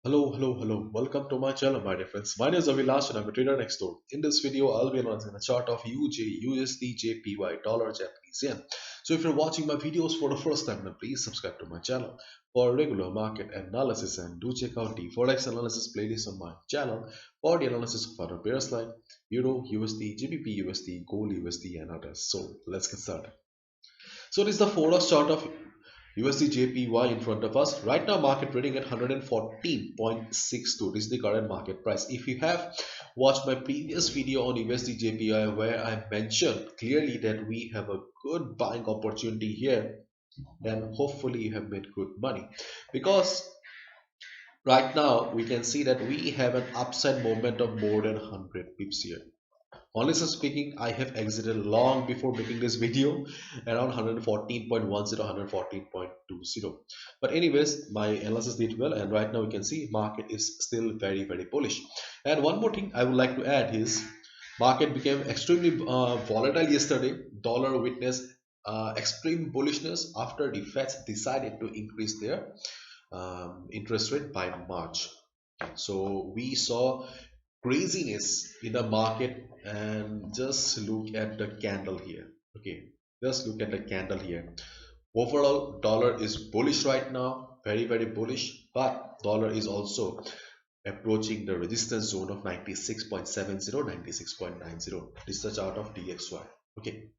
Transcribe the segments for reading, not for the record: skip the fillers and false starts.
Hello. Welcome to my channel, my dear friends. My name is Avilash and I'm a trader next door. In this video, I'll be analyzing a chart of USD JPY, dollar Japanese yen. So if you're watching my videos for the first time, then please subscribe to my channel for regular market analysis and do check out the Forex analysis playlist on my channel for the analysis of other pairs like Euro, USD, GBP, USD, Gold, USD, and others. So let's get started. So this is the Forex chart of USD JPY in front of us. Right now, market trading at 114.62. This is the current market price. If you have watched my previous video on USD JPY where I mentioned clearly that we have a good buying opportunity here, then hopefully you have made good money. Because right now we can see that we have an upside movement of more than 100 pips here. Honestly speaking, I have exited long before making this video around 114.10, 114.20. But anyways, my analysis did well, and right now we can see market is still very bullish. And one more thing I would like to add is market became extremely volatile yesterday. Dollar witnessed extreme bullishness after the Fed decided to increase their interest rate by March. So we saw craziness in the market, and just look at the candle here. Okay, just look at the candle here. Overall, dollar is bullish right now, very bullish, but dollar is also approaching the resistance zone of 96.70, 96.90. This is the chart of DXY. Okay,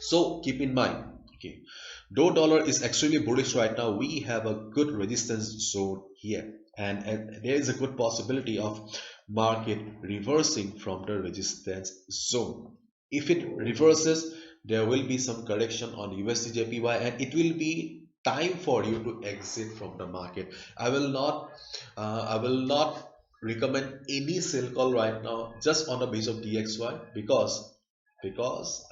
so keep in mind, okay, though dollar is extremely bullish right now, we have a good resistance zone here, and there is a good possibility of market reversing from the resistance zone. If it reverses, there will be some correction on USD JPY, and it will be time for you to exit from the market. I will not recommend any sell call right now just on the base of DXY, because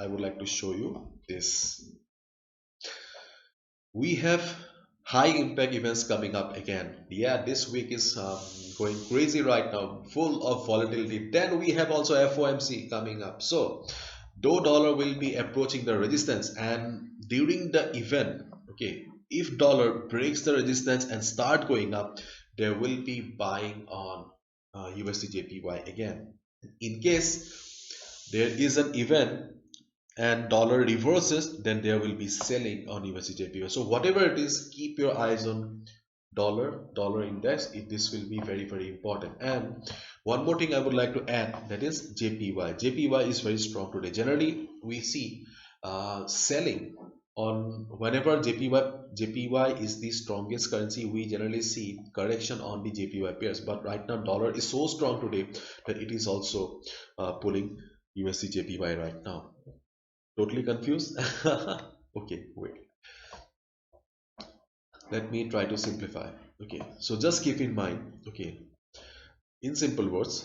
I would like to show you this. We have high impact events coming up again. Yeah, this week is going crazy right now, full of volatility. Then we have also FOMC coming up. So though dollar will be approaching the resistance, and during the event, okay, if dollar breaks the resistance and start going up, there will be buying on USD JPY again. In case there is an event and dollar reverses, then there will be selling on USD JPY. So whatever it is, keep your eyes on dollar index. This will be very important. And one more thing I would like to add, that is JPY. JPY is very strong today. Generally, we see selling on whenever JPY is the strongest currency. We generally see correction on the JPY pairs. But right now, dollar is so strong today that it is also pulling USD JPY right now. Totally confused? Okay, wait. Let me try to simplify. Okay, so just keep in mind, okay, in simple words,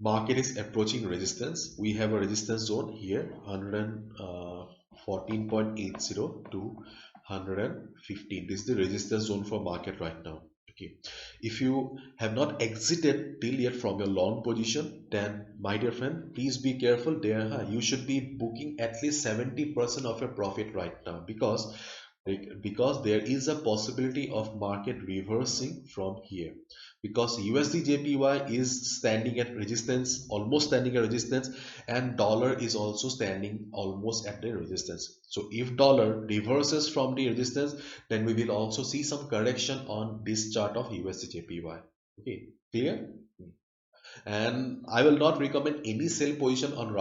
market is approaching resistance. We have a resistance zone here, 114.80 to 115. This is the resistance zone for market right now. Okay, if you have not exited till yet from your long position, then my dear friend, please be careful there. You should be booking at least 70% of your profit right now, because there is a possibility of market reversing from here, because USD JPY is standing at resistance, almost standing at resistance, and dollar is also standing almost at the resistance. So if dollar reverses from the resistance, then we will also see some correction on this chart of USD JPY. Okay, clear? And I will not recommend any sell position on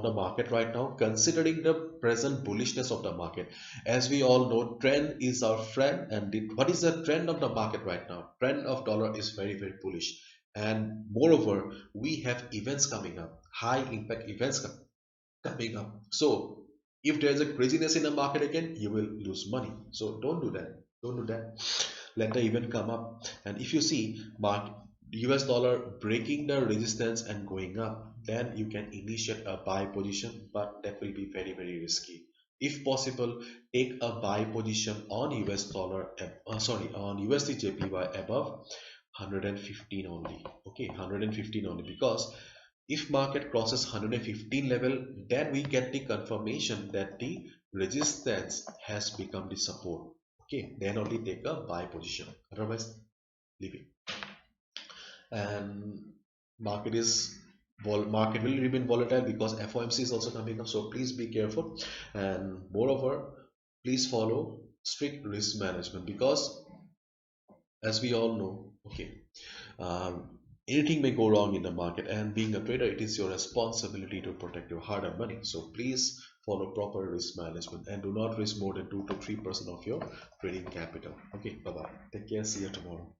the market right now, considering the present bullishness of the market. As we all know, trend is our friend. And what is the trend of the market right now? Trend of dollar is very bullish, and moreover we have events coming up, high impact events coming up. So if there is a craziness in the market again, you will lose money. So don't do that. Let the event come up, and if you see mark US dollar breaking the resistance and going up, then you can initiate a buy position, but that will be very risky. If possible, take a buy position on US dollar, on USD JPY above 115 only. Okay, 115 only, because if market crosses 115 level, then we get the confirmation that the resistance has become the support. Okay, then only take a buy position. Otherwise, leaving. And market is market will remain volatile because FOMC is also coming up, so please be careful. And moreover, please follow strict risk management, because as we all know, okay, anything may go wrong in the market, and being a trader, it is your responsibility to protect your hard-earned money. So please follow proper risk management and do not risk more than 2 to 3% of your trading capital. Okay, bye bye, take care, see you tomorrow.